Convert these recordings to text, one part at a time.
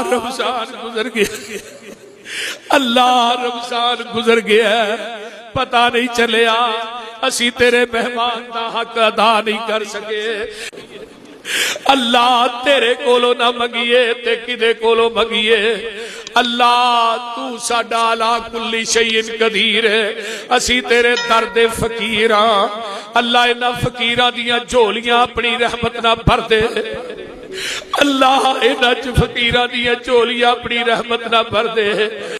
रमजान गुजर गया, अल्लाह रमजान गुजर गया, पता नहीं चलिया असी तेरे मेहमान का हक अदा नहीं कर सके। अल्लाह तेरे कोलों ना मंगिए ते किदे कोलों मंगिए। अल्लाह तू साडा अला कुल्ली शैइन कदीर है, असी तेरे दर दे फकीर हां। अल्लाह इन्हां फकीरां दियां झोलियां अपनी रहमत नाल भर दे। अल्लाह इन्हां च फकीरां दियां झोलियां अपनी रहमत नाल भर दे।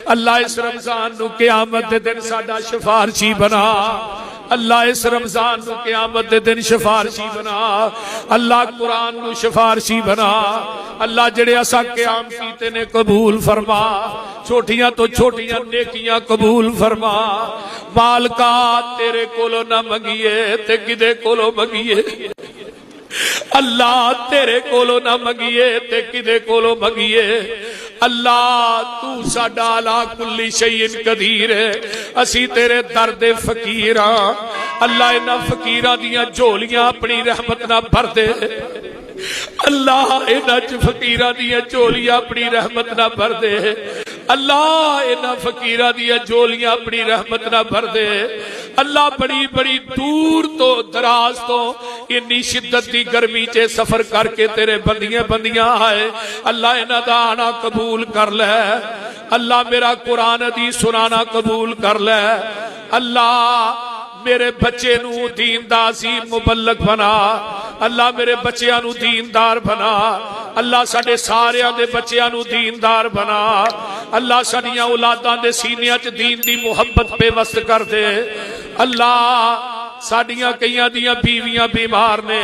अल्लाह इस रमजान नूं क़यामत दे दिन साडा सिफारशी बना। अल्लाह इस रमजान नूं क़यामत दे दिन सिफारशी बना। अल्लाह कुरान नूं सिफारशी बना। अल्लाह जेड़े असां क़याम कीते ने कबूल फरमा, छोटियां तो छोटियां नेकियां कबूल फरमा। मालका तेरे कोलों ना मंगिए ते किदे कोलों मंगिए। अल्लाह तेरे कोलों ना मंगिए ते किदे कोलों मंगिए। अल्लाह तू साडा अला कुल्ली शैइन कदीर है, असी तेरे दर दे फकीर हां। अल्लाह इन्हां फकीरां दियां झोलियां अपनी रहमत नाल भर दे। अल्लाह इन्हां च फकीरां दियां झोलियां अपनी रहमत नाल भर दे। अल्लाह इन्हां फकीरां दियां झोलियां अपनी रहमत नाल भर दे। अल्लाह बड़ी बड़ी दूर तो दराज तो इन्नी शिद्दत की गर्मी च सफर करके तेरे बंदियां बंदियां आए। अल्लाह इन्हां दा आना कबूल कर ले। अल्लाह मेरा कुरान हदीस सुनाना कबूल कर ले। अल्लाह मेरे बच्चे नू दीन दा अजीम मुबल्लग बना। अल्लाह मेरे बच्चियां नू दीनदार बना। अल्लाह साडे सारियां दे बच्चियां नू दीनदार बना। अल्लाह साडियां औलादां दे सीनियां च दीन दी मुहब्बत पेवस्त कर दे। अल्लाह साडियां कईयां दियां बीवियां बीमार ने,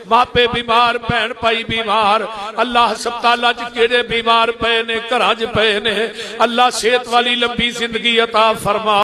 मापे बीमार, भैन भाई बीमार। अल्लाह हस्पतालां च किहड़े बीमार पे ने, घरां च पे ने। अल्लाह सेहत वाली लंबी जिंदगी अता फरमा।